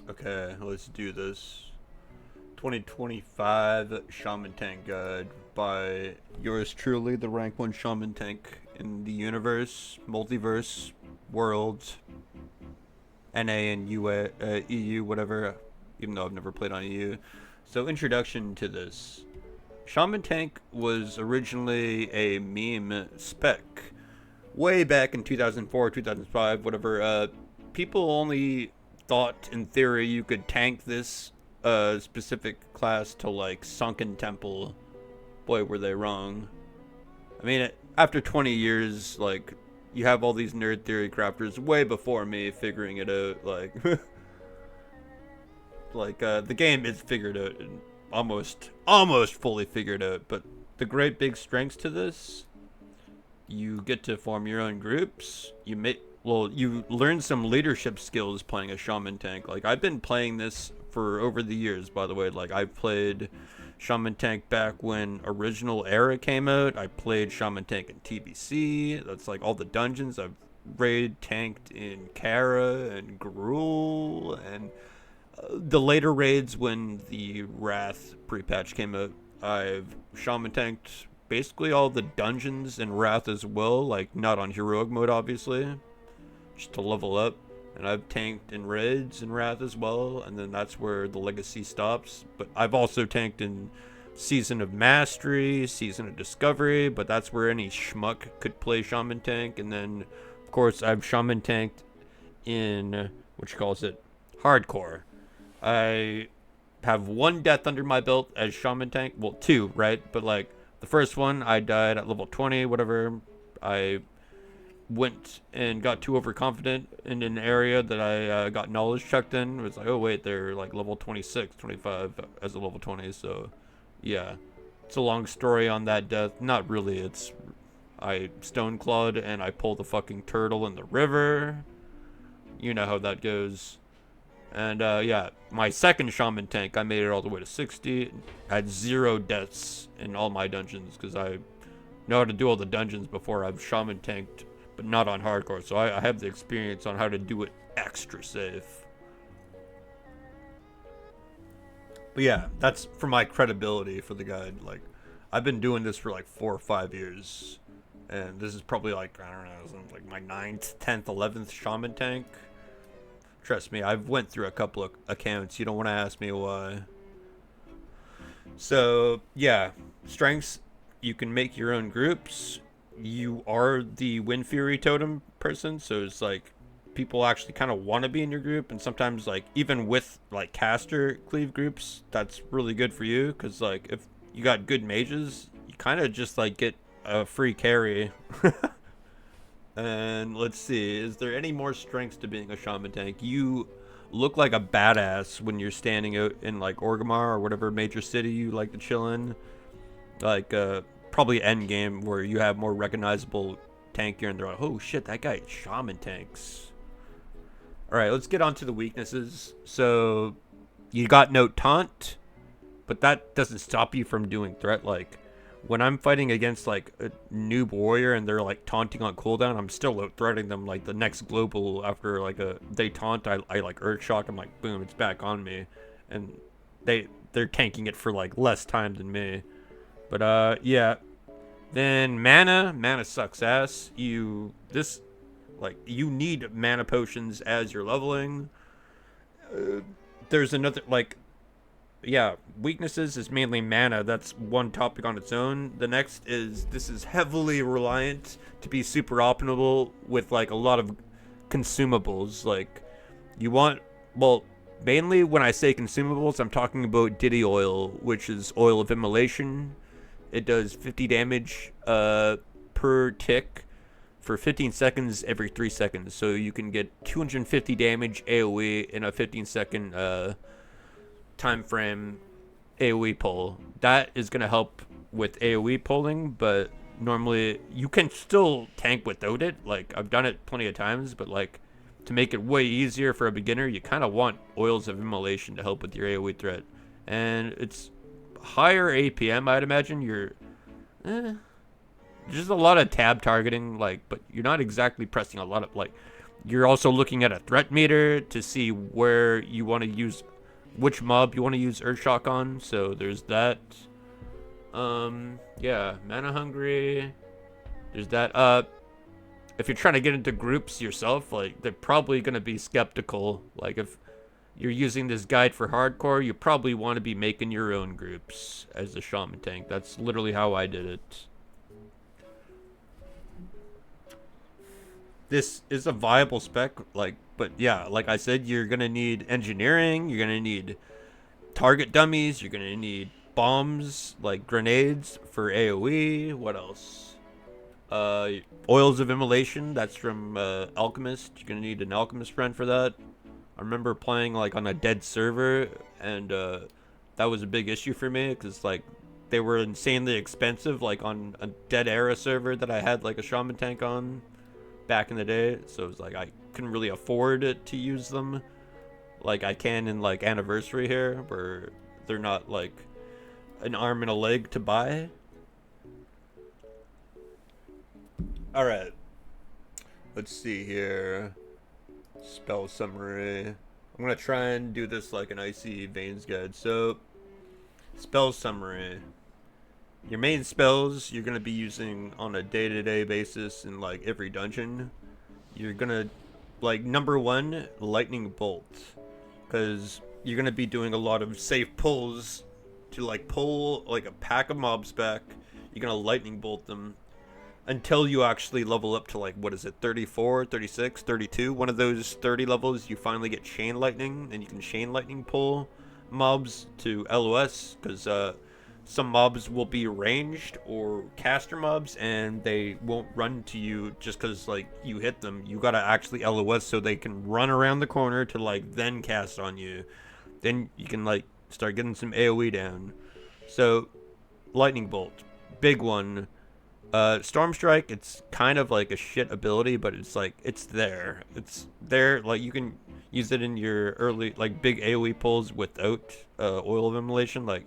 Okay, let's do this. 2025 Shaman Tank Guide by yours truly, the rank 1 Shaman Tank in the universe, multiverse, world, NA and EU, whatever, even though I've never played on EU. So, introduction to this. Shaman Tank was originally a meme spec way back in 2004, 2005, whatever. People only thought in theory you could tank this specific class to like Sunken Temple. Boy, were they wrong. I mean, after 20 years, like, you have all these nerd theory crafters way before me figuring it out. The game is figured out and almost fully figured out. But the great big strengths to this, you get to form your own groups. You learn some leadership skills playing a shaman tank. Like, I've been playing this for over the years, by the way. Like, I've played shaman tank back when original era came out. I played shaman tank in TBC. That's like all the dungeons. I've raid tanked in Kara and Gruul and the later raids when the Wrath pre-patch came out. I've shaman tanked basically all the dungeons in Wrath as well, like not on heroic mode obviously, just to level up. And I've tanked in raids in Wrath as well, and then that's where the legacy stops. But I've also tanked in Season of Mastery, Season of Discovery, but that's where any schmuck could play shaman tank. And then of course I've shaman tanked in hardcore. I have one death under my belt as shaman tank. Well, two, right? But like the first one, I died at level 20, whatever. I went and got too overconfident in an area that I got knowledge checked in. It was like, oh wait, they're like level 26, 25 as a level 20. So yeah, it's a long story on that death. Not really. I stone clawed and I pulled the fucking turtle in the river. You know how that goes. And yeah, my second shaman tank, I made it all the way to 60. I had 0 deaths in all my dungeons because I know how to do all the dungeons before I've shaman tanked, but not on hardcore. So I have the experience on how to do it extra safe. But yeah, that's for my credibility for the guide. Like, I've been doing this for like 4 or 5 years. And this is probably like, I don't know, like my 9th, 10th, 11th shaman tank. Trust me, I've went through a couple of accounts. You don't want to ask me why. So, yeah. Strengths, you can make your own groups. You are the Wind Fury Totem person, so it's like people actually kind of want to be in your group, and sometimes like even with like caster cleave groups, that's really good for you because like if you got good mages, you kind of just like get a free carry. And let's see, is there any more strengths to being a shaman tank? You look like a badass when you're standing out in like Orgrimmar or whatever major city you like to chill in. Like probably end game where you have more recognizable tank gear and they're like, oh shit, that guy shaman tanks. Alright, let's get on to the weaknesses. So you got no taunt, but that doesn't stop you from doing threat. Like when I'm fighting against like a noob warrior and they're like taunting on cooldown, I'm still out threatening them. Like the next global after like they taunt, I like earth shock. I'm like, boom, it's back on me, and they're tanking it for like less time than me. But yeah. Then mana sucks ass. You need mana potions as you're leveling. There's another like, yeah, weaknesses is mainly mana. That's one topic on its own. The next is this is heavily reliant to be super optimal with like a lot of consumables. Like you want, well, mainly when I say consumables, I'm talking about Diddy oil, which is oil of immolation. It does 50 damage per tick for 15 seconds every 3 seconds. So you can get 250 damage AoE in a 15-second time frame AoE pull. That is going to help with AoE pulling, but normally you can still tank without it. Like I've done it plenty of times, but like to make it way easier for a beginner, you kind of want oils of immolation to help with your AoE threat. And it's higher APM, I'd imagine. You're just a lot of tab targeting, like, but you're not exactly pressing a lot of like You're also looking at a threat meter to see where you want to use, which mob you want to use Earthshock on. So there's that. Yeah, mana hungry. There's that. If you're trying to get into groups yourself, like they're probably gonna be skeptical. Like if you're using this guide for hardcore, you probably want to be making your own groups as a shaman tank. That's literally how I did it. This is a viable spec, like, but yeah, like I said, you're gonna need engineering, you're gonna need target dummies, you're gonna need bombs, like grenades for AoE. What else? Oils of immolation, that's from Alchemist. You're gonna need an Alchemist friend for that. I remember playing like on a dead server, and that was a big issue for me because like they were insanely expensive, like on a dead era server that I had like a shaman tank on back in the day. So it was like I couldn't really afford it to use them like I can in like Anniversary here, where they're not like an arm and a leg to buy. All right, let's see here. Spell summary. I'm gonna try and do this like an Icy Veins guide. So, spell summary. Your main spells you're gonna be using on a day-to-day basis in like every dungeon. You're gonna like number one, lightning bolt, because you're gonna be doing a lot of safe pulls to like pull like a pack of mobs back. You're gonna lightning bolt them until you actually level up to like, what is it, 34, 36, 32. One of those 30 levels you finally get chain lightning, and you can chain lightning pull mobs to LOS, because some mobs will be ranged or caster mobs and they won't run to you just because like you hit them. You gotta actually LOS so they can run around the corner to like then cast on you. Then you can like start getting some AoE down. So lightning bolt, big one. Storm Strike, it's kind of like a shit ability, but it's like, it's there. It's there, like, you can use it in your early, like, big AoE pulls without Oil of Immolation. Like,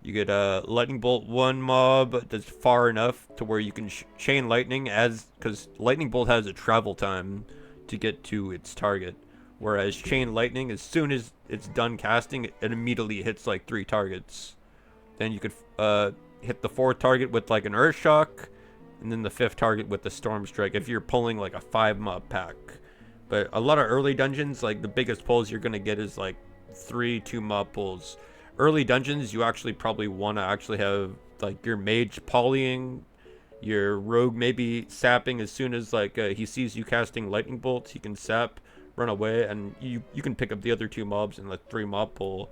you get Lightning Bolt one mob that's far enough to where you can chain Lightning because Lightning Bolt has a travel time to get to its target. Whereas Chain Lightning, as soon as it's done casting, it immediately hits, like, 3 targets. Then you could hit the 4th target with, like, an Earth Shock, and then the 5th target with the Storm Strike if you're pulling like a 5 mob pack. But a lot of early dungeons, like the biggest pulls you're gonna get is like 3 2 mob pulls. Early dungeons, you actually probably want to actually have like your mage polying, your rogue maybe sapping as soon as like he sees you casting lightning bolts. He can sap, run away, and you can pick up the other 2 mobs in the 3 mob pull.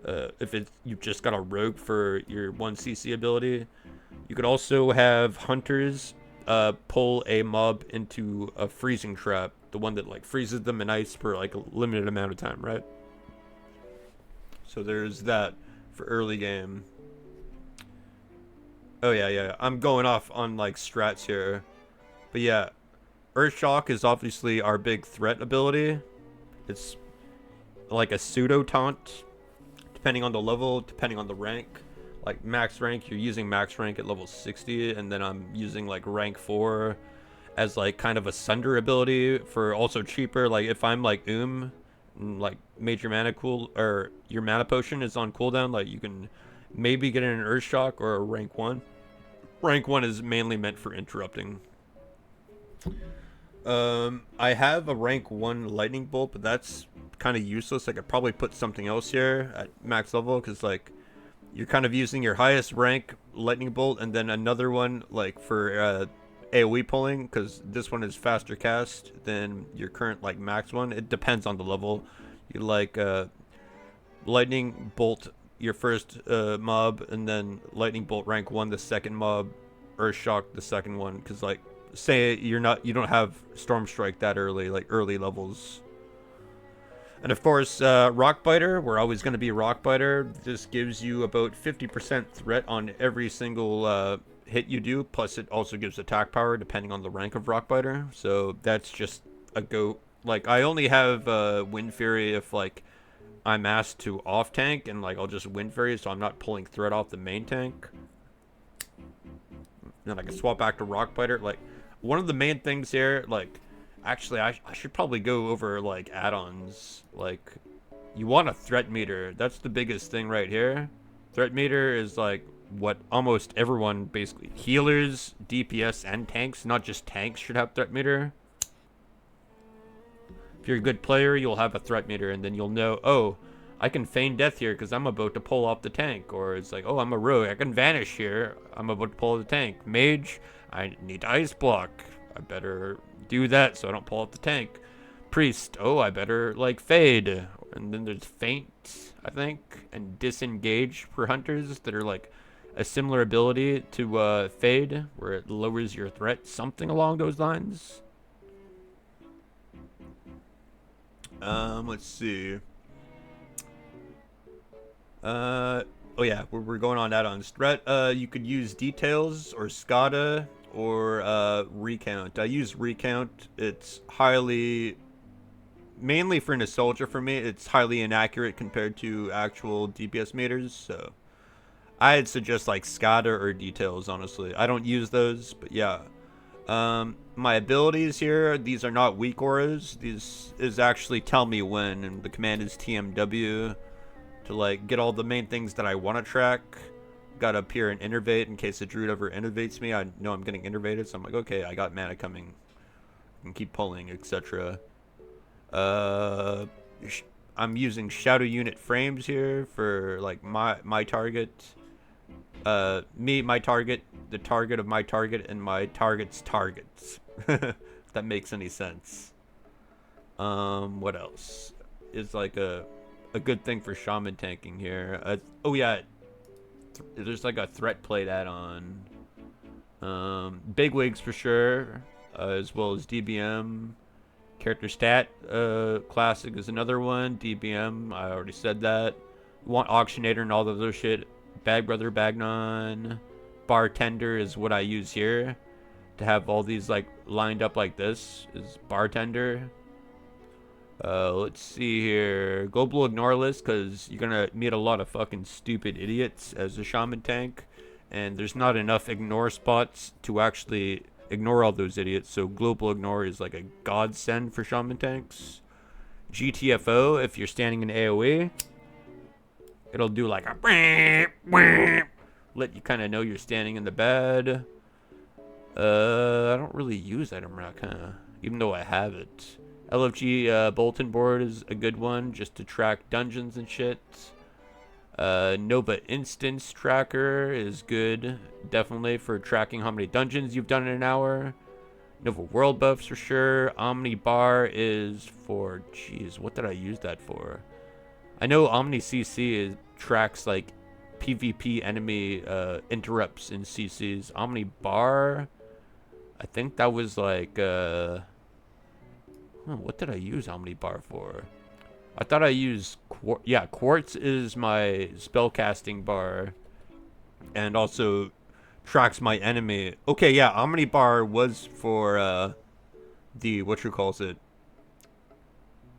If it's you've just got a rogue for your 1 CC ability. You could also have hunters pull a mob into a freezing trap, the one that like freezes them in ice for like a limited amount of time, right? So there's that for early game. Oh yeah, I'm going off on like strats here, but yeah, Earthshock is obviously our big threat ability. It's like a pseudo taunt, depending on the level, depending on the rank. Like max rank, you're using max rank at level 60, and then I'm using like rank 4 as like kind of a sunder ability for also cheaper. Like if I'm like like major mana cool, or your mana potion is on cooldown, like you can maybe get an Earth Shock or a rank 1. Rank 1 is mainly meant for interrupting. I have a rank 1 lightning bolt, but that's kind of useless. I could probably put something else here at max level, because like you're kind of using your highest rank lightning bolt and then another one like for AoE pulling, because this one is faster cast than your current like max one. It depends on the level. You like lightning bolt your first mob, and then lightning bolt rank 1 the second mob, Earth Shock the second one, because like say you don't have Storm Strike that early, like early levels. And of course, Rock Biter, we're always going to be Rock Biter. This gives you about 50% threat on every single hit you do, plus it also gives attack power depending on the rank of Rock Biter. So that's just a go. Like, I only have Wind Fury if like I'm asked to off tank, and like I'll just Wind Fury, so I'm not pulling threat off the main tank. Then I can swap back to Rock Biter. Like, one of the main things here, like, Actually, I should probably go over like add-ons. Like, you want a threat meter. That's the biggest thing right here. Threat meter is like what almost everyone, basically healers, DPS, and tanks, not just tanks, should have threat meter. If you're a good player, you'll have a threat meter, and then you'll know, oh, I can feign death here because I'm about to pull off the tank. Or it's like, oh, I'm a rogue, I can vanish here, I'm about to pull off the tank. Mage, I need to ice block, I better do that so I don't pull off the tank. Priest, oh, I better like fade. And then there's feint, I think, and disengage for hunters that are like a similar ability to fade, where it lowers your threat, something along those lines. Let's see. Oh yeah, we're going on add-ons. Threat, you could use details or SCADA or recount. I use recount. It's highly, mainly for nostalgia for me, it's highly inaccurate compared to actual DPS meters, so I'd suggest like SCADA or details, honestly. I don't use those, but yeah. My abilities here, these are not weak auras. These is actually tell me when, and the command is TMW to like get all the main things that I want to track. Got up here and innervate in case the druid ever innervates me. I know I'm getting innervated, so I'm like, okay, I got mana coming. I can keep pulling, etc. I'm using shadow unit frames here for like my target. My target, the target of my target, and my target's targets. If that makes any sense. What else is like a good thing for shaman tanking here? Oh yeah, there's like a threat plate add-on. Bigwigs for sure, as well as DBM. Character stat classic is another one. DBM, I already said that. You want auctionator and all of those shit. Bag brother, bagnon. Bartender is what I use here to have all these like lined up like this. Is bartender. Let's see here. Global ignore list, because you're gonna meet a lot of fucking stupid idiots as a shaman tank, and there's not enough ignore spots to actually ignore all those idiots. So global ignore is like a godsend for shaman tanks. GTFO, if you're standing in AoE, it'll do like a let you kind of know you're standing in the bed. I don't really use item rack, even though I have it. LFG bulletin board is a good one just to track dungeons and shit. Nova instance tracker is good, definitely for tracking how many dungeons you've done in an hour. Nova world buffs for sure. Omni bar is for, jeez, what did I use that for? I know Omni CC tracks like PvP enemy interrupts in CCs. Omni bar, I think that was like what did I use Omni bar for? I thought I used Quartz is my spellcasting bar, and also tracks my enemy. Okay, yeah, Omni bar was for the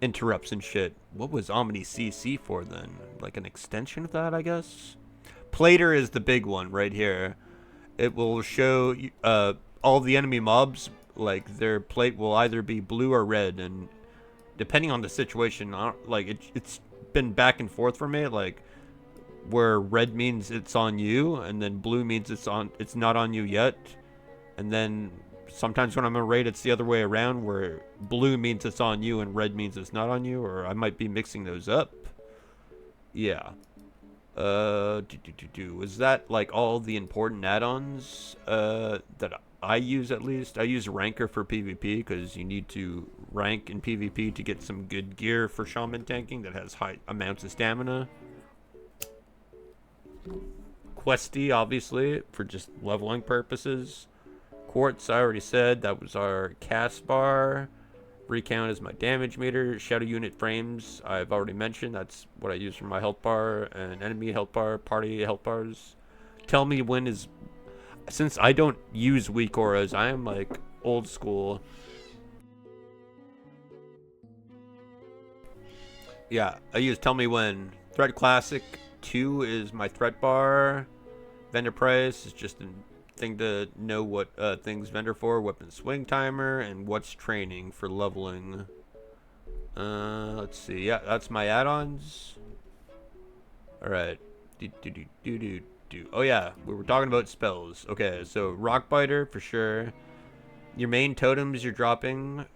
interrupts and shit. What was Omni CC for then? Like an extension of that, I guess. Plater is the big one right here. It will show all the enemy mobs, like their plate will either be blue or red, and depending on the situation, like it's been back and forth for me, like where red means it's on you, and then blue means it's not on you yet, and then sometimes when I'm in a raid, it's the other way around, where blue means it's on you and red means it's not on you, or I might be mixing those up. Yeah. Was that like all the important add-ons that I use? At least I use ranker for PvP, because you need to rank in PvP to get some good gear for shaman tanking that has high amounts of stamina. Questy, obviously, for just leveling purposes. Quartz, I already said, that was our cast bar. Recount is my damage meter. Shadow unit frames, I've already mentioned. That's what I use for my health bar and enemy health bar, party health bars. Tell me when is... Since I don't use weak auras, I am like old school. Yeah, I use tell me when. Threat classic 2 is my threat bar. Vendor price is just an thing to know what things vendor for, weapon swing timer, and what's training for leveling. Let's see. Yeah, that's my add-ons. All right. Oh yeah, we were talking about spells. Okay, so Rock Biter for sure. Your main totems you're dropping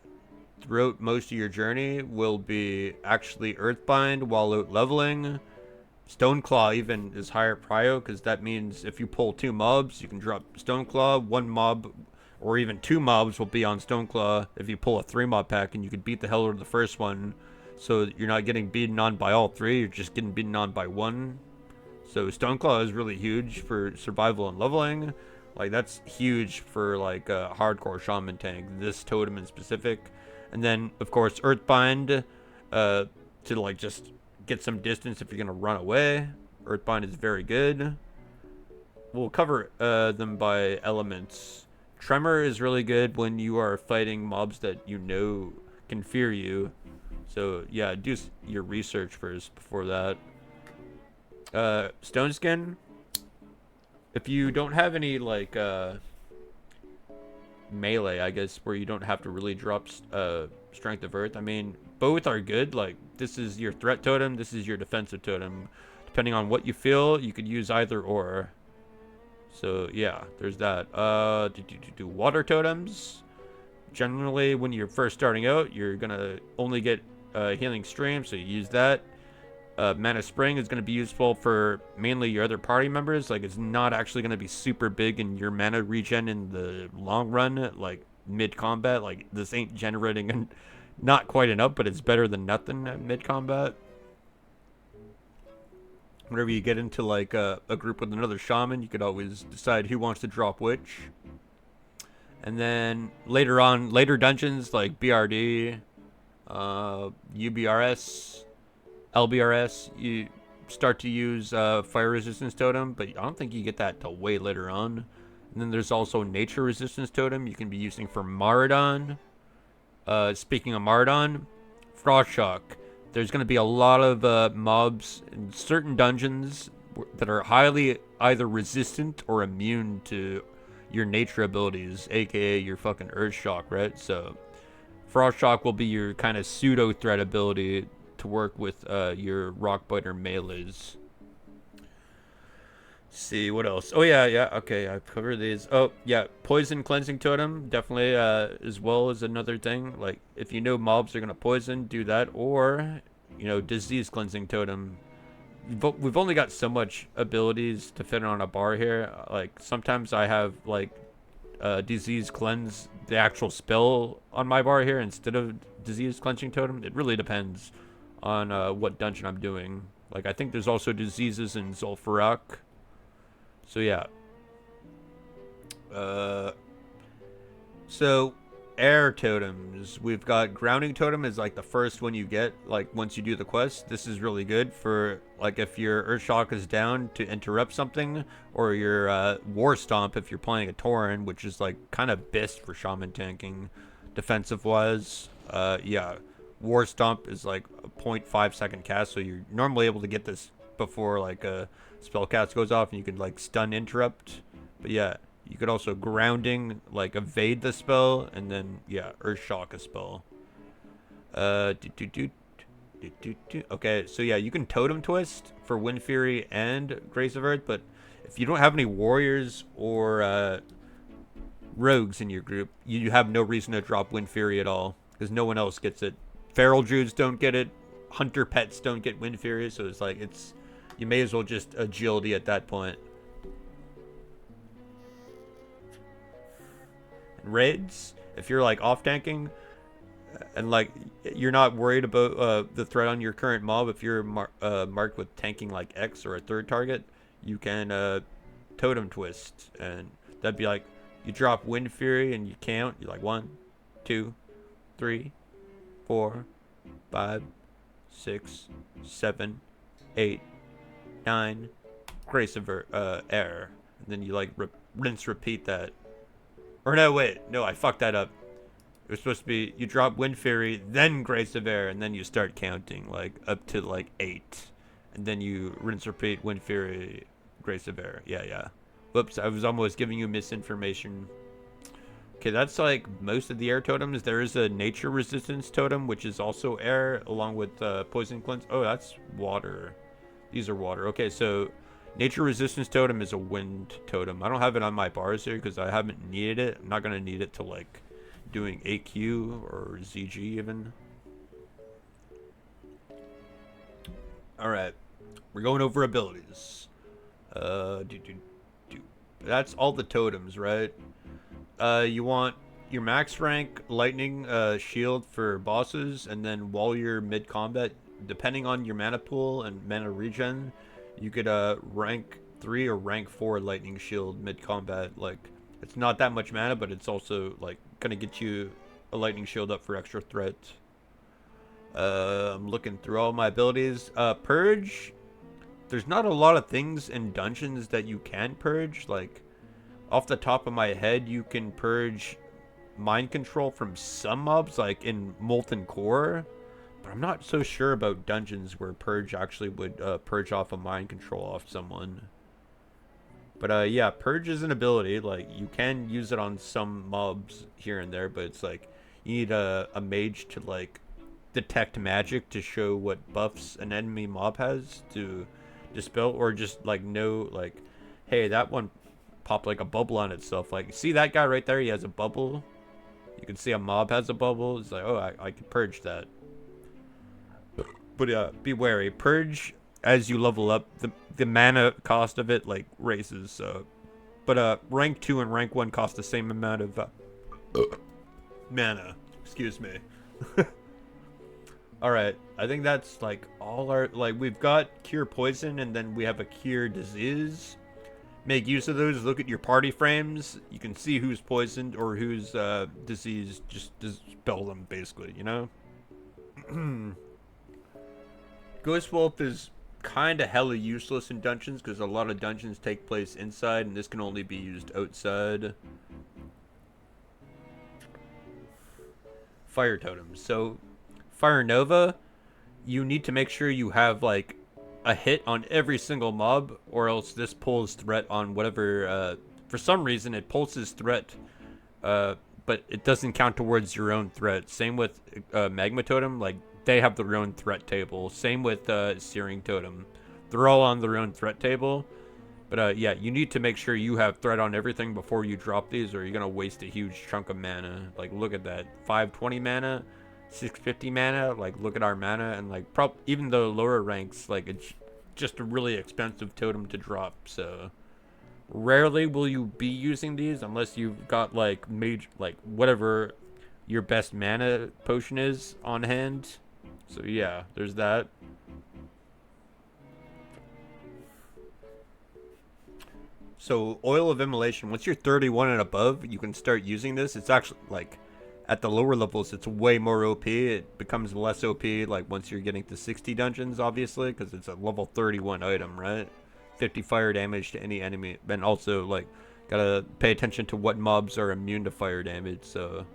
throughout most of your journey will be actually Earthbind while out leveling. Stoneclaw even is higher prio because that means if you pull 2 mobs, you can drop Stoneclaw. 1 mob or even 2 mobs will be on Stoneclaw if you pull a 3 mob pack, and you can beat the hell out of the first one. So you're not getting beaten on by all 3, you're just getting beaten on by 1. So Stoneclaw is really huge for survival and leveling. Like, that's huge for like a hardcore shaman tank, this totem in specific. And then of course Earthbind, to like just get some distance if you're gonna run away. Earthbind is very good. We'll cover them by elements. Tremor is really good when you are fighting mobs that you know can fear you. So yeah, do your research first before that. Stone Skin, if you don't have any like melee, I guess, where you don't have to really drop Strength of Earth, I mean, both are good. Like, this is your threat totem, this is your defensive totem. Depending on what you feel, you could use either or. So yeah, there's that. Water totems. Generally, when you're first starting out, you're gonna only get healing stream, so you use that. Mana Spring is going to be useful for mainly your other party members. Like, it's not actually going to be super big in your mana regen in the long run, like mid-combat. Like, this ain't generating not quite enough, but it's better than nothing at mid-combat. Whenever you get into like a group with another shaman, you could always decide who wants to drop which. And then later on, later dungeons like BRD, UBRS, LBRS, you start to use fire resistance totem, but I don't think you get that till way later on. And then there's also nature resistance totem you can be using for Maradon. Speaking of Maradon, Frost Shock. There's going to be a lot of mobs in certain dungeons that are highly either resistant or immune to your nature abilities, aka your fucking Earth Shock, right? So Frost Shock will be your kind of pseudo threat ability to work with your Rock Biter melees. See what else? Oh yeah, okay, I've covered these. Oh yeah, poison cleansing totem definitely, as well as another thing. Like, if you know mobs are gonna poison, do that. Or, you know, disease cleansing totem. We've only got so much abilities to fit on a bar here. Like, sometimes I have like disease cleanse, the actual spell, on my bar here instead of disease cleansing totem. It really depends on what dungeon I'm doing. Like, I think there's also diseases in Zul'Farrak. So yeah. So air totems. We've got grounding totem is like the first one you get, like, once you do the quest. This is really good for like if your Earth Shock is down to interrupt something, or your War Stomp if you're playing a Tauren, which is like kind of best for shaman tanking defensive wise. Yeah. War Stomp is like a 0.5 second cast, so you're normally able to get this before like a spell cast goes off, and you can like stun interrupt. But yeah, you could also grounding, like evade the spell, and then yeah, Earth Shock a spell. Okay, so yeah, you can Totem Twist for Wind Fury and Grace of Earth, but if you don't have any warriors or rogues in your group, you have no reason to drop Wind Fury at all, because no one else gets it. Feral Druids don't get it. Hunter pets don't get Wind Fury, so it's like, you may as well just agility at that point. And raids, if you're like off tanking and like you're not worried about the threat on your current mob, if you're marked with tanking like X or a third target, you can Totem Twist, and that'd be like, you drop Wind Fury and you count. You're like 1, 2, 3, 4, 5, 6, 7, 8, 9, Grace of Air, and then you like rinse repeat that. Or no, wait, no, I fucked that up. It was supposed to be, you drop Wind Fury, then Grace of Air, and then you start counting like up to like 8, and then you rinse repeat Wind Fury, Grace of Air. Yeah. Whoops, I was almost giving you misinformation. Okay, that's like most of the air totems. There is a nature resistance totem, which is also air, along with poison cleanse. Oh, that's water. These are water. Okay, so nature resistance totem is a wind totem. I don't have it on my bars here because I haven't needed it. I'm not going to need it to like doing AQ or ZG even. Alright, we're going over abilities. That's all the totems, right? You want your max rank lightning shield for bosses, and then while you're mid combat, depending on your mana pool and mana regen, you could rank 3 or rank 4 lightning shield mid combat. Like, it's not that much mana, but it's also like gonna get you a lightning shield up for extra threat. I'm looking through all my abilities. Purge. There's not a lot of things in dungeons that you can purge. Like, off the top of my head, you can purge mind control from some mobs, like in Molten Core. But I'm not so sure about dungeons where purge actually would purge off a mind control off someone. But yeah, purge is an ability. Like, you can use it on some mobs here and there, but it's like you need a mage to like detect magic to show what buffs an enemy mob has to dispel, or just like know like, hey, that one popped like a bubble on itself. Like, see that guy right there? He has a bubble. You can see a mob has a bubble. It's like, oh, I can purge that. But be wary. Purge, as you level up, the mana cost of it like raises. So, but rank 2 and rank 1 cost the same amount of mana. Excuse me. All right, I think that's like all our we've got cure poison, and then we have a cure disease. Make use of those. Look at your party frames. You can see who's poisoned or who's diseased. Just dispel them, basically, you know? Ghost Wolf is kind of hella useless in dungeons because a lot of dungeons take place inside, and this can only be used outside. Fire totems. So, Fire Nova, you need to make sure you have like a hit on every single mob, or else this pulls threat on whatever. For some reason, it pulses threat, but it doesn't count towards your own threat. Same with Magma Totem, like they have their own threat table. Same with Searing Totem, they're all on their own threat table. But yeah, you need to make sure you have threat on everything before you drop these, or you're gonna waste a huge chunk of mana. Like, look at that, 520 mana. 650 mana. Like, look at our mana, and like even the lower ranks, like it's just a really expensive totem to drop. So rarely will you be using these unless you've got like major, like whatever your best mana potion is on hand. So yeah, there's that. So Oil of Immolation, once you're 31 and above, you can start using this. It's actually like at the lower levels, it's way more OP. It becomes less OP like once you're getting to 60 dungeons, obviously, because it's a level 31 item, right? 50 fire damage to any enemy. And also, like, gotta pay attention to what mobs are immune to fire damage, so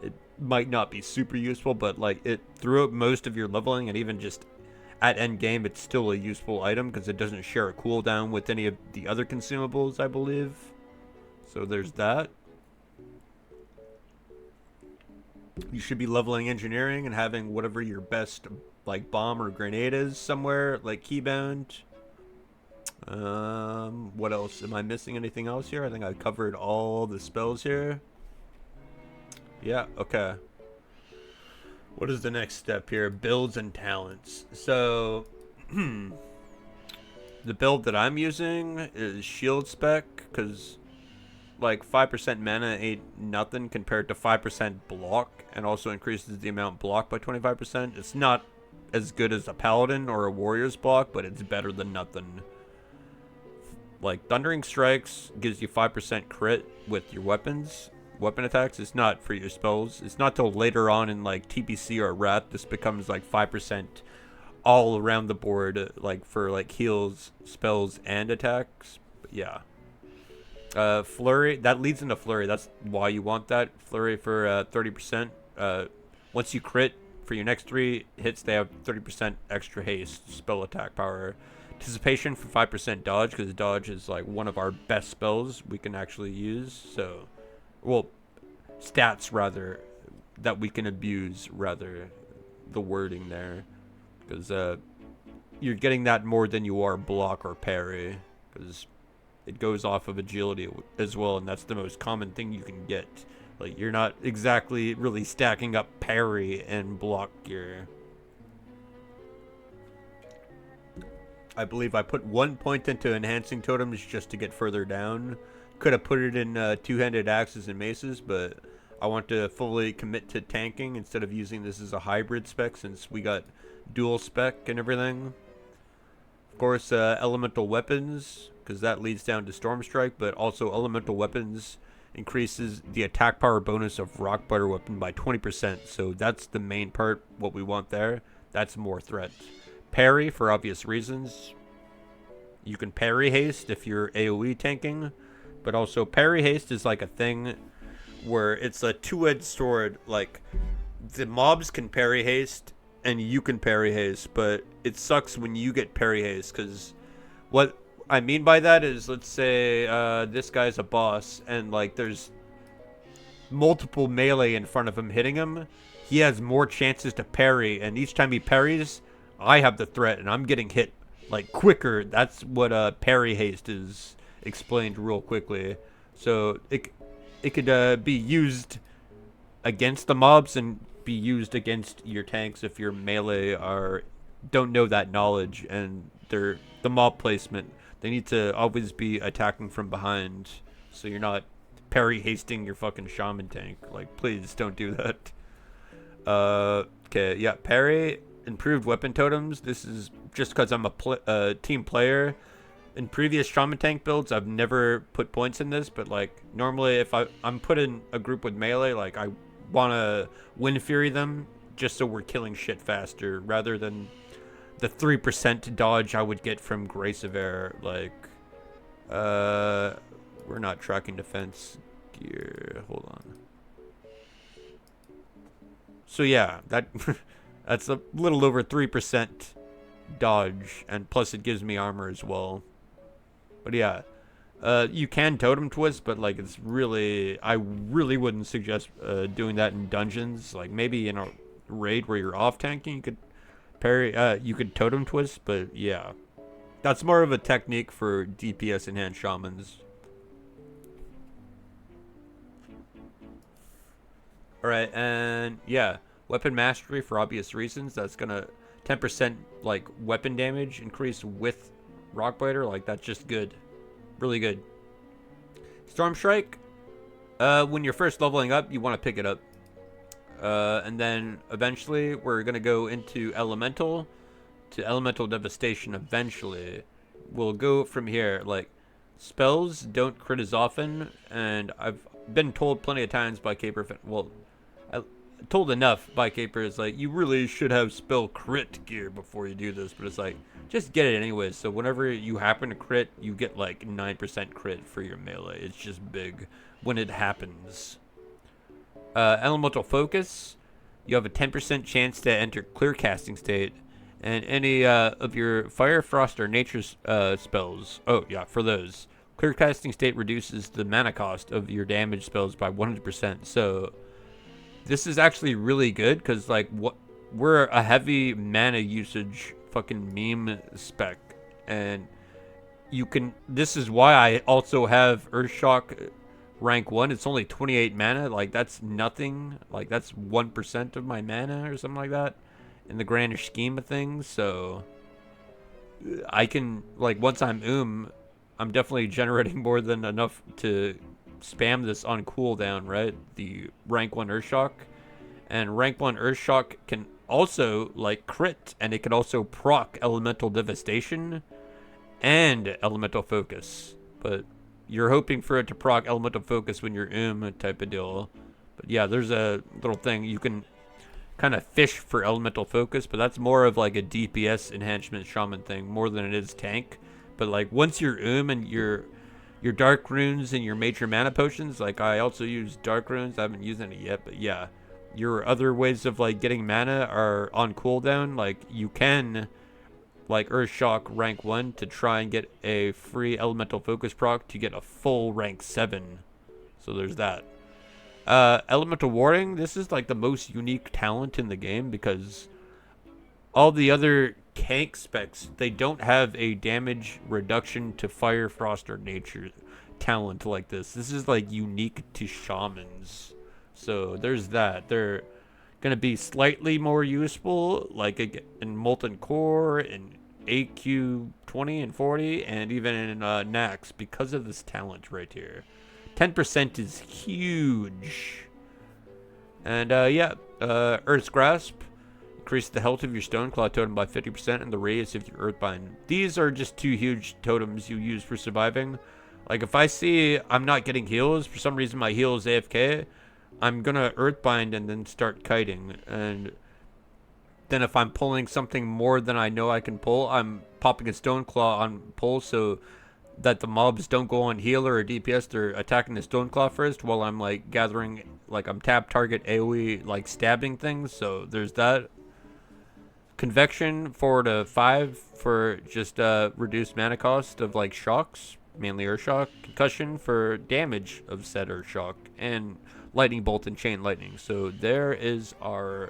it might not be super useful, but like it throughout most of your leveling, and even just at end game, it's still a useful item because it doesn't share a cooldown with any of the other consumables, I believe. So there's that. You should be leveling engineering and having whatever your best like bomb or grenade is somewhere, like keybound. What else? Am I missing anything else here? I think I covered all the spells here. Yeah, okay. What is the next step here? Builds and talents. So, the build that I'm using is shield spec, because like 5% mana ain't nothing compared to 5% block, and also increases the amount blocked by 25%. It's not as good as a paladin or a warrior's block, but it's better than nothing. Like Thundering Strikes gives you 5% crit with your weapon attacks. It's not for your spells. It's not till later on in like TPC or Wrath this becomes like 5% all around the board, like for like heals, spells, and attacks. But yeah. Flurry, that leads into Flurry. That's why you want that. Flurry for 30%. Once you crit for your next 3 hits, they have 30% extra haste spell attack power. Anticipation for 5% dodge, because dodge is like one of our best spells we can actually use. So, well, stats rather that we can abuse, rather, the wording there, because you're getting that more than you are block or parry, because it goes off of agility as well, and that's the most common thing you can get. Like, you're not exactly really stacking up parry and block gear. I believe I put 1 point into enhancing totems just to get further down. Could have put it in two-handed axes and maces, but I want to fully commit to tanking instead of using this as a hybrid spec, since we got dual spec and everything. Of course, elemental weapons, because that leads down to Storm Strike, but also elemental weapons increases the attack power bonus of Rock Butter weapon by 20%, so that's the main part, what we want there. That's more threat. Parry, for obvious reasons. You can parry haste if you're AoE tanking, but also parry haste is like a thing where it's a two-edged sword. Like, the mobs can parry haste and you can parry haste, but it sucks when you get parry haste, because what I mean by that is, let's say this guy's a boss and like there's multiple melee in front of him hitting him. He has more chances to parry, and each time he parries, I have the threat and I'm getting hit like quicker. That's what parry haste is explained real quickly. So it could be used against the mobs and be used against your tanks if your melee don't know that knowledge, and the mob placement, they need to always be attacking from behind, so you're not parry hasting your fucking shaman tank. Like, please don't do that. Okay, yeah, parry, improved weapon totems. This is just because I'm a team player. In previous shaman tank builds, I've never put points in this, but like normally if I'm put in a group with melee, like I want to wind fury them just so we're killing shit faster, rather than the 3% dodge I would get from Grace of Air. Like, we're not tracking defense gear. Hold on. So yeah, that's a little over 3% dodge, and plus it gives me armor as well. But yeah, you can totem twist, but like I really wouldn't suggest doing that in dungeons. Like maybe in a raid where you're off tanking, you could parry, you could totem twist, but yeah, that's more of a technique for DPS enhanced shamans. Alright, and yeah, weapon mastery for obvious reasons. That's gonna 10% like weapon damage increase with Rockbiter. Like, that's just good, really good. Storm Strike, when you're first leveling up, you want to pick it up, and then eventually we're gonna go into elemental devastation. Eventually we'll go from here. Like, spells don't crit as often, and I've been told plenty of times by Caper, well, told enough by Capers, like, you really should have spell crit gear before you do this, but it's like, just get it anyways. So whenever you happen to crit, you get like 9% crit for your melee. It's just big when it happens. Elemental focus, you have a 10% chance to enter clear casting state, and any of your fire, frost, or nature spells, oh yeah, for those, clear casting state reduces the mana cost of your damage spells by 100%. So this is actually really good, because like we're a heavy mana usage fucking meme spec, and you can, this is why I also have Earthshock rank 1. It's only 28 mana. Like, that's nothing. Like, that's 1% of my mana or something like that in the grander scheme of things. So I can, like, once I'm definitely generating more than enough to spam this on cooldown, right? The rank 1 Earthshock. And rank 1 Earthshock can also, like, crit, and it can also proc elemental devastation and elemental focus. But you're hoping for it to proc elemental focus when you're type of deal. But yeah, there's a little thing you can kind of fish for elemental focus, but that's more of like a DPS enhancement shaman thing more than it is tank. But like, once you're and your dark runes and your major mana potions, like I also use dark runes, I haven't used any yet, but yeah, your other ways of like getting mana are on cooldown. Like you can like Earth Shock rank 1 to try and get a free elemental focus proc to get a full rank 7. So there's that. Elemental Warding, this is like the most unique talent in the game because all the other tank specs, they don't have a damage reduction to fire, frost, or nature talent like this. This is like unique to shamans. So there's that. They're gonna be slightly more useful, like in Molten Core, in AQ 20 and 40, and even in Nax because of this talent right here. 10% is huge. And Earth's Grasp. Increase the health of your Stoneclaw totem by 50% and the radius of your Earthbind. These are just two huge totems you use for surviving. Like if I see I'm not getting heals, for some reason my heal is AFK, I'm gonna Earthbind and then start kiting. And then if I'm pulling something more than I know I can pull, I'm popping a Stoneclaw on pull so that the mobs don't go on healer or DPS. They're attacking the Stoneclaw first while I'm like gathering, like I'm tap target AoE like stabbing things. So there's that. Convection 4 to 5 for just reduced mana cost of like shocks, mainly Earth Shock. Concussion for damage of said Earth Shock, and Lightning Bolt and Chain Lightning. So there is our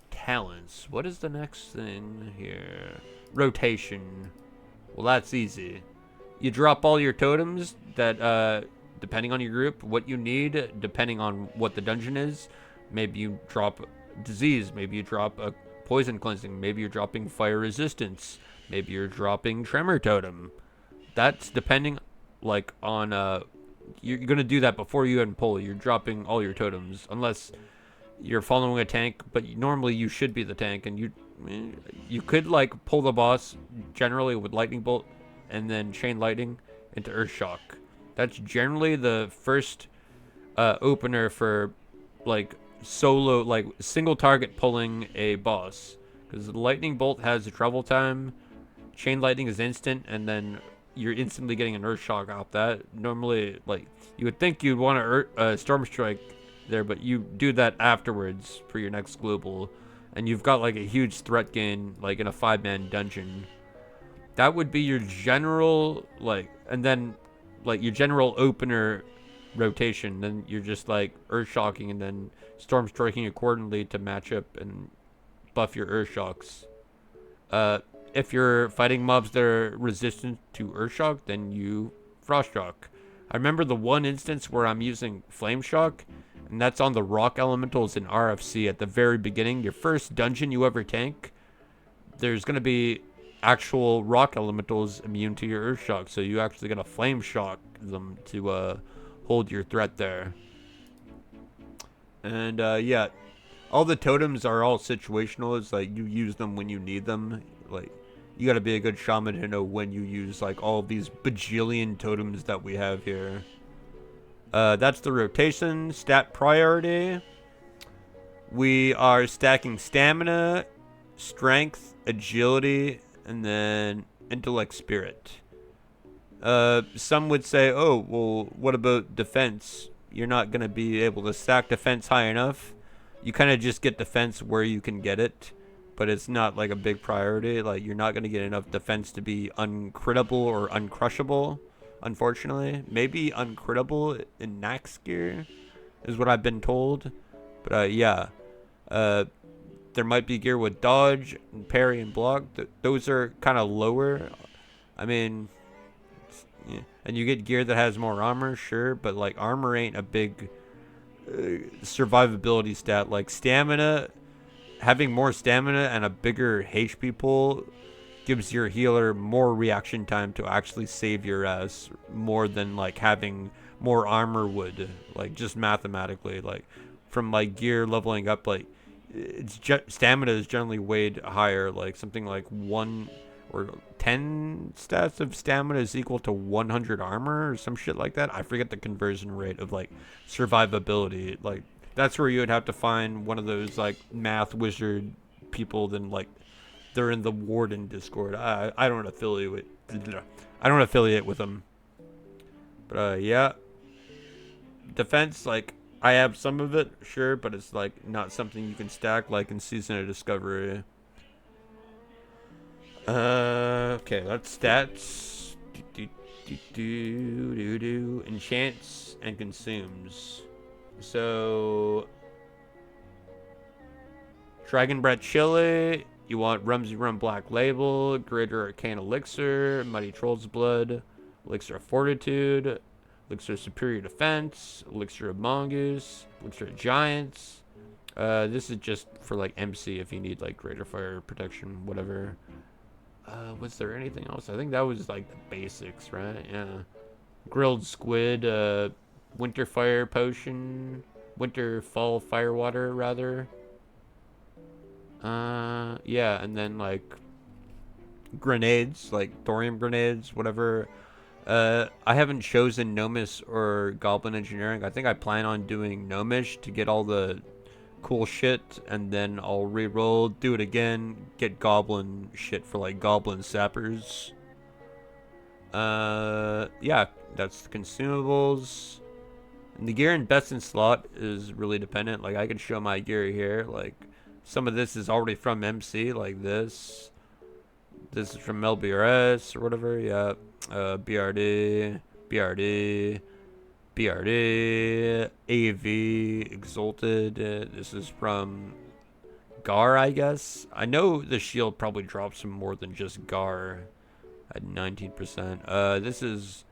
talents. What is the next thing here? Rotation. Well, that's easy. You drop all your totems that, depending on your group, what you need, depending on what the dungeon is. Maybe you drop disease. Maybe you drop a poison cleansing. Maybe you're dropping fire resistance. Maybe you're dropping tremor totem. That's depending, like, on, you're going to do that before you even pull. You're dropping all your totems, unless you're following a tank, but normally you should be the tank, and you could, like, pull the boss generally with Lightning Bolt and then Chain Lightning into Earth Shock. That's generally the first opener for, like, solo, like, single target pulling a boss. Because the Lightning Bolt has a travel time, Chain Lightning is instant, and then you're instantly getting an Earth Shock off that. Normally, like, you would think you'd want to Storm Strike there, but you do that afterwards for your next global. And you've got, like, a huge threat gain, like, in a 5-man dungeon. That would be your general, like, and then, like, your general opener rotation. Then you're just, like, Earth Shocking and then Storm Striking accordingly to match up and buff your Earth Shocks. If you're fighting mobs that are resistant to Earth Shock, then you Frost Shock. I remember the one instance where I'm using Flame Shock, and that's on the Rock Elementals in RFC at the very beginning. Your first dungeon you ever tank, there's going to be actual Rock Elementals immune to your Earth Shock, so you actually got to Flame Shock them to hold your threat there. And yeah, all the totems are all situational. It's like you use them when you need them. Like, you gotta be a good shaman to know when you use, like, all of these bajillion totems that we have here. That's the rotation. Stat priority. We are stacking stamina, strength, agility, and then intellect, spirit. Some would say, oh, well, what about defense? You're not gonna be able to stack defense high enough. You kind of just get defense where you can get it, but it's not like a big priority. Like, you're not going to get enough defense to be uncrittable or uncrushable, unfortunately. Maybe uncrittable in Nax gear is what I've been told. But yeah, there might be gear with dodge, and parry, and block. Those are kind of lower. I mean, yeah. And you get gear that has more armor, sure, but like armor ain't a big survivability stat. Like stamina, having more stamina and a bigger HP pool gives your healer more reaction time to actually save your ass, more than like having more armor would, like just mathematically. Like from like gear leveling up, like it's stamina is generally weighed higher. Like something like 1 or 10 stats of stamina is equal to 100 armor or some shit like that. I forget the conversion rate of like survivability. Like that's where you would have to find one of those like math wizard people. Then like they're in the Warden Discord. I don't affiliate with them. But yeah, defense, like I have some of it, sure, but it's like not something you can stack like in Season of Discovery. Okay, that's stats. Enchants and consumes. So, Dragon Breath Chili. You want Rumsey Rum Black Label, Greater Arcane Elixir, Mighty Troll's Blood, Elixir of Fortitude, Elixir of Superior Defense, Elixir of Mongoose, Elixir of Giants. This is just for like MC if you need like Greater Fire Protection, whatever. Was there anything else? I think that was like the basics, right? Yeah. Grilled Squid, Winter Fire Potion, Winter Fall Firewater, rather. Yeah, and then like grenades, like thorium grenades, whatever. I haven't chosen Gnomish or Goblin Engineering. I think I plan on doing Gnomish to get all the cool shit, and then I'll re-roll, do it again, get Goblin shit for like Goblin Sappers. Yeah, that's the consumables. And the gear in best in slot is really dependent. Like I can show my gear here. Like some of this is already from MC, like this. This is from LBRS or whatever. Yeah. BRD, BRD, BRD, AV, Exalted. This is from Gar, I guess. I know the shield probably drops some more than just Gar at 19%. This is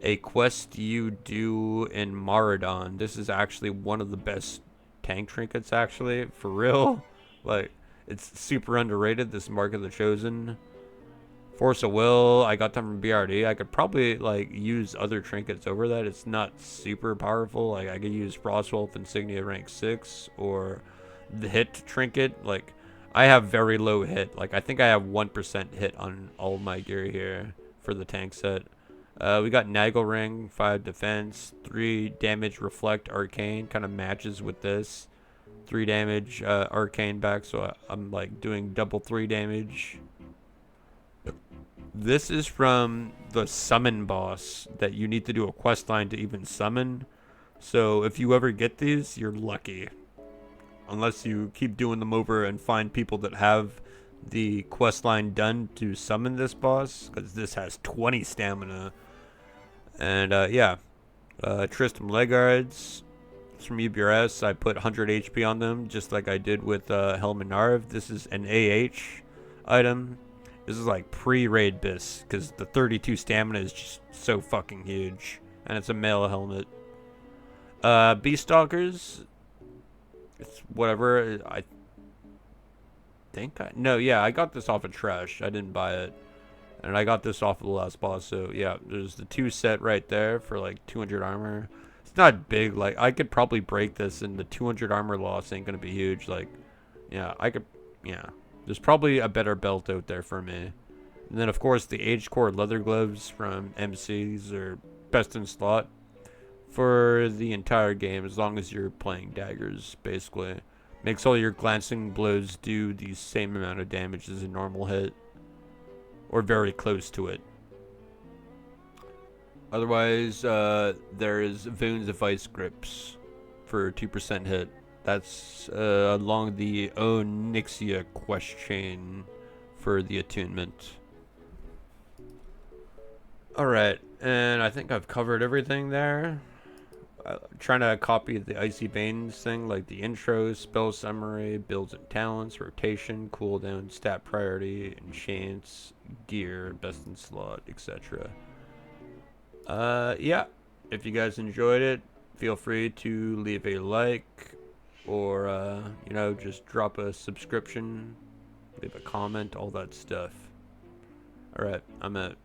a quest you do in Maradon. This is actually one of the best tank trinkets, actually, for real. Like, it's super underrated, this Mark of the Chosen. Force of Will, I got them from BRD. I could probably, like, use other trinkets over that. It's not super powerful. Like, I could use Frostwolf Insignia rank 6, or the hit trinket. Like, I have very low hit. Like, I think I have 1% hit on all of my gear here for the tank set. We got Nagel Ring, 5 defense, 3 damage, reflect, arcane. Kind of matches with this. 3 damage, arcane back, so I'm like doing double 3 damage. This is from the summon boss that you need to do a quest line to even summon. So if you ever get these, you're lucky. Unless you keep doing them over and find people that have the quest line done to summon this boss, because this has 20 stamina. And yeah, Tristram Legards. It's from UBRS. I put 100 HP on them, just like I did with Helminarv. This is an AH item. This is like pre-raid bis, because the 32 stamina is just so fucking huge. And it's a male helmet. Beastalkers. It's whatever. I think no, yeah, I got this off of Trash. I didn't buy it. And I got this off of the last boss, so yeah, there's the 2 set right there for like 200 armor. It's not big, like I could probably break this, and the 200 armor loss ain't gonna be huge. Like, yeah, I could, yeah. There's probably a better belt out there for me. And then of course the Age Core leather gloves from MCs are best in slot for the entire game, as long as you're playing daggers, basically. Makes all your glancing blows do the same amount of damage as a normal hit, or very close to it. Otherwise, there is Voons of Ice Grips for 2% hit. That's along the Onyxia quest chain for the attunement. Alright, and I think I've covered everything there. Trying to copy the Icy Veins thing, like the intro, spell summary, builds and talents, rotation, cooldown, stat priority, enchants, gear, best in slot, etc. Yeah, if you guys enjoyed it, feel free to leave a like, or you know, just drop a subscription, leave a comment, all that stuff. Alright, I'm out.